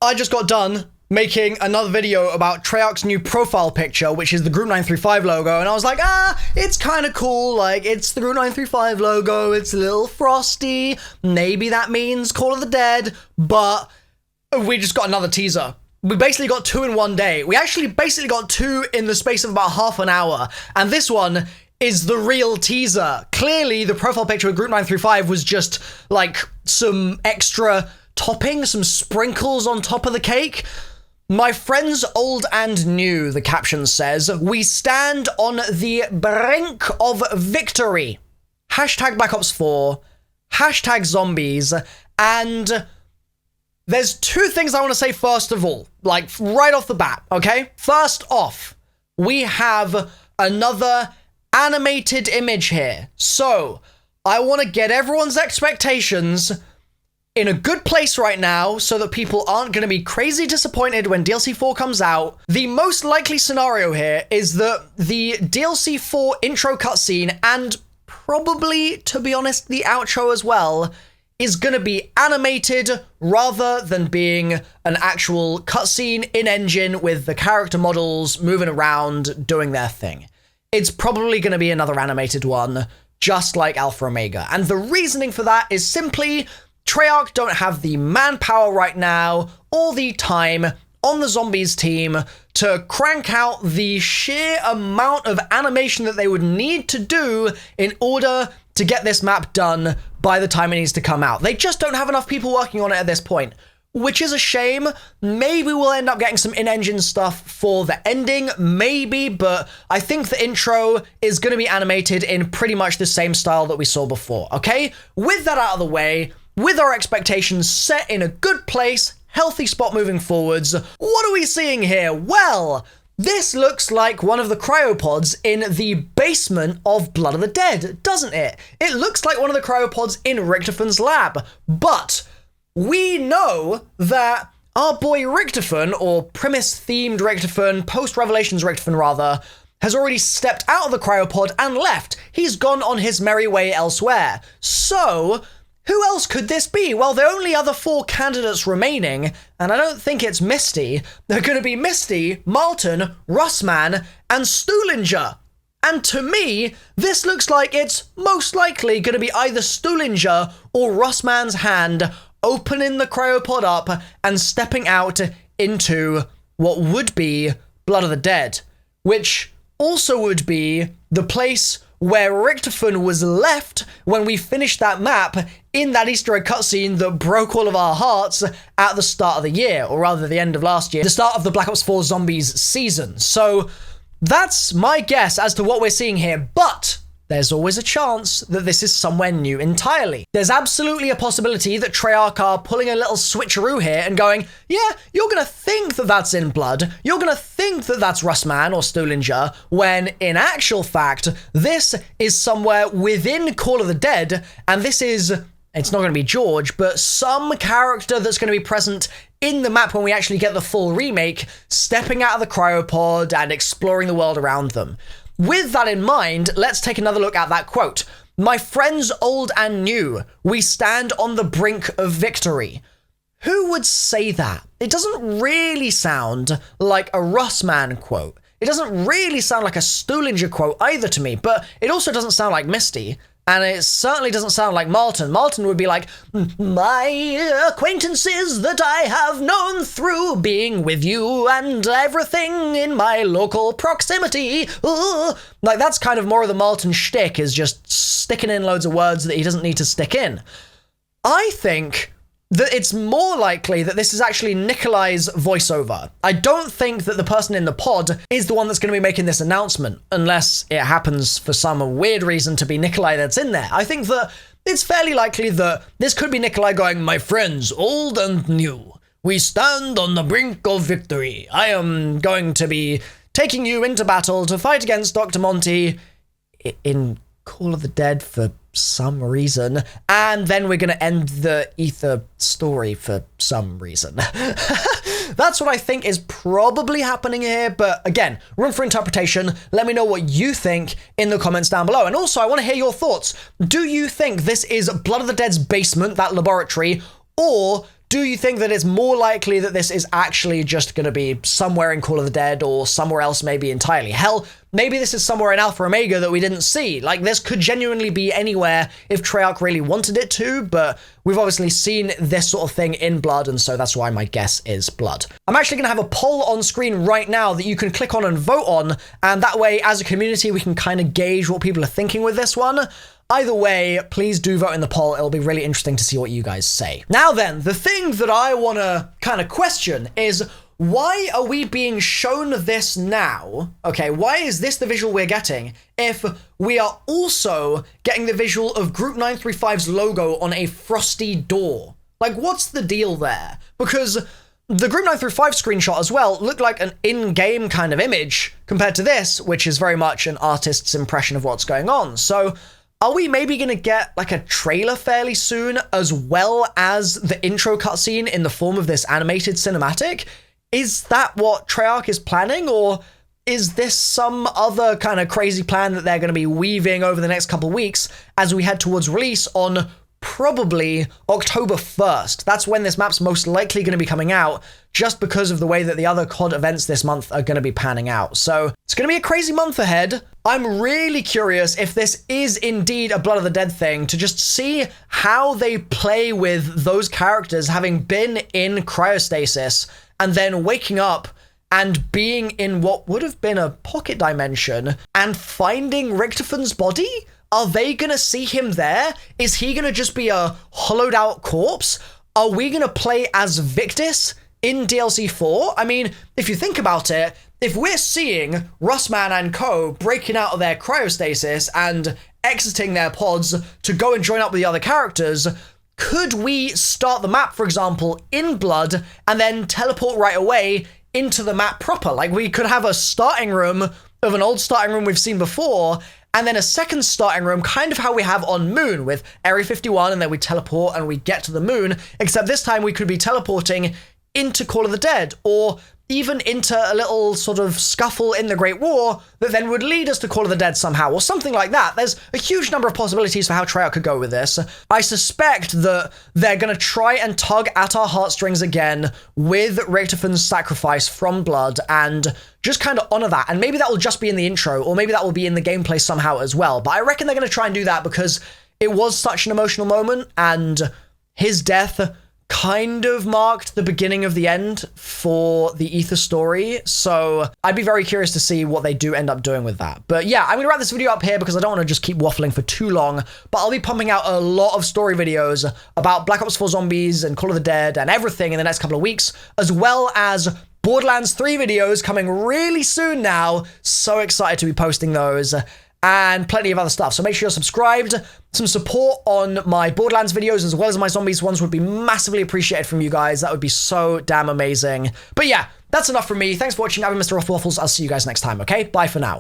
I just got done making another video about Treyarch's new profile picture, which is the Group 935 logo, and I was like, it's kind of cool, like, it's the Group 935 logo, it's a little frosty, maybe that means Call of the Dead, but we just got another teaser. We basically got 2 in one day. We actually basically got 2 in the space of about half an hour, and this one is the real teaser. Clearly, the profile picture of Group 935 was just, like, some extra topping, some sprinkles on top of the cake. My friends old and new, the caption says, we stand on the brink of victory. Hashtag Black Ops 4, hashtag zombies, and there's 2 things I want to say first of all, like right off the bat, okay? First off, we have another animated image here. So, I want to get everyone's expectations in a good place right now so that people aren't going to be crazy disappointed when DLC 4 comes out. The most likely scenario here is that the DLC 4 intro cutscene, and probably, to be honest, the outro as well, is going to be animated rather than being an actual cutscene in-engine with the character models moving around doing their thing. It's probably going to be another animated one, just like Alpha Omega. And the reasoning for that is simply Treyarch don't have the manpower right now or the time on the zombies team to crank out the sheer amount of animation that they would need to do in order to get this map done by the time it needs to come out. They just don't have enough people working on it at this point, which is a shame. Maybe we'll end up getting some in-engine stuff for the ending, maybe, but I think the intro is going to be animated in pretty much the same style that we saw before, okay? With that out of the way, with our expectations set in a good place, healthy spot moving forwards, what are we seeing here? Well, this looks like one of the cryopods in the basement of Blood of the Dead, doesn't it? It looks like one of the cryopods in Richterfun's lab, but we know that our boy Richterfun, or premise-themed Richterfun, post-Revelations Richterfun rather, has already stepped out of the cryopod and left. He's gone on his merry way elsewhere. So, who else could this be? Well, the only other 4 candidates remaining, and I don't think it's Misty, they're going to be Misty, Martin, Russman, and Stuhlinger. And to me, this looks like it's most likely going to be either Stuhlinger or Russman's hand opening the cryopod up and stepping out into what would be Blood of the Dead, which also would be the place where Richterfun was left when we finished that map in that Easter egg cutscene that broke all of our hearts at the start of the year, or rather the end of last year, the start of the Black Ops 4 Zombies season. So that's my guess as to what we're seeing here, but there's always a chance that this is somewhere new entirely. There's absolutely a possibility that Treyarch are pulling a little switcheroo here and going, yeah, you're gonna think that that's in Blood, you're gonna think that that's Russman or Stuhlinger, when in actual fact, this is somewhere within Call of the Dead, and this is, it's not gonna be George, but some character that's gonna be present in the map when we actually get the full remake, stepping out of the cryopod and exploring the world around them. With that in mind, let's take another look at that quote. My friends old and new, we stand on the brink of victory. Who would say that? It doesn't really sound like a Russman quote. It doesn't really sound like a Stuhlinger quote either to me, but it also doesn't sound like Misty. And it certainly doesn't sound like Martin. Martin would be like, my acquaintances that I have known through being with you and everything in my local proximity. Ooh. Like, that's kind of more of the Martin shtick, is just sticking in loads of words that he doesn't need to stick in. I think that it's more likely that this is actually Nikolai's voiceover. I don't think that the person in the pod is the one that's going to be making this announcement, unless it happens for some weird reason to be Nikolai that's in there. I think that it's fairly likely that this could be Nikolai going, my friends, old and new, we stand on the brink of victory. I am going to be taking you into battle to fight against Dr. Monty in Call of the Dead for some reason, and then we're going to end the Ether story for some reason. That's what I think is probably happening here, but again, room for interpretation. Let me know what you think in the comments down below. And also, I want to hear your thoughts. Do you think this is Blood of the Dead's basement, that laboratory, or Do you think that it's more likely that this is actually just going to be somewhere in Call of the Dead or somewhere else maybe entirely? Hell, maybe this is somewhere in Alpha Omega that we didn't see. Like, this could genuinely be anywhere if Treyarch really wanted it to, but we've obviously seen this sort of thing in Blood, and so that's why my guess is Blood. I'm actually going to have a poll on screen right now that you can click on and vote on, and that way, as a community, we can kind of gauge what people are thinking with this one. Either way, please do vote in the poll. It'll be really interesting to see what you guys say. Now then, the thing that I want to kind of question is, why are we being shown this now? Okay, why is this the visual we're getting if we are also getting the visual of Group 935's logo on a frosty door? Like, what's the deal there? Because the Group 935 screenshot as well looked like an in-game kind of image compared to this, which is very much an artist's impression of what's going on. So are we maybe going to get like a trailer fairly soon, as well as the intro cutscene in the form of this animated cinematic? Is that what Treyarch is planning, or is this some other kind of crazy plan that they're going to be weaving over the next couple of weeks as we head towards release on probably October 1st? That's when this map's most likely going to be coming out, just because of the way that the other COD events this month are going to be panning out. So it's going to be a crazy month ahead. I'm really curious if this is indeed a Blood of the Dead thing, to just see how they play with those characters having been in cryostasis and then waking up and being in what would have been a pocket dimension and finding Richtofon's body. Are they gonna see him there? Is he gonna just be a hollowed out corpse? Are we gonna play as Victis in DLC 4? I mean, if you think about it, if we're seeing Russman and co breaking out of their cryostasis and exiting their pods to go and join up with the other characters, could we start the map, for example, in Blood and then teleport right away into the map proper? Like, we could have a starting room of an old starting room we've seen before, and then a second starting room, kind of how we have on Moon with Area 51, and then we teleport and we get to the Moon, except this time we could be teleporting into Call of the Dead, or even into a little sort of scuffle in the Great War that then would lead us to Call of the Dead somehow, or something like that. There's a huge number of possibilities for how Treyarch could go with this. I suspect that they're going to try and tug at our heartstrings again with Richtofon's sacrifice from Blood and just kind of honor that. And maybe that will just be in the intro, or maybe that will be in the gameplay somehow as well. But I reckon they're going to try and do that because it was such an emotional moment, and his death kind of marked the beginning of the end for the Ether story. So I'd be very curious to see what they do end up doing with that. But yeah, I'm gonna wrap this video up here because I don't want to just keep waffling for too long, but I'll be pumping out a lot of story videos about Black Ops 4 Zombies and Call of the Dead and everything in the next couple of weeks, as well as Borderlands 3 videos coming really soon now. So excited to be posting those, and plenty of other stuff. So make sure you're subscribed. Some support on my Borderlands videos as well as my Zombies ones would be massively appreciated from you guys. That would be so damn amazing. But yeah, that's enough from me. Thanks for watching. I've been MrRoflWaffles. I'll see you guys next time, okay? Bye for now.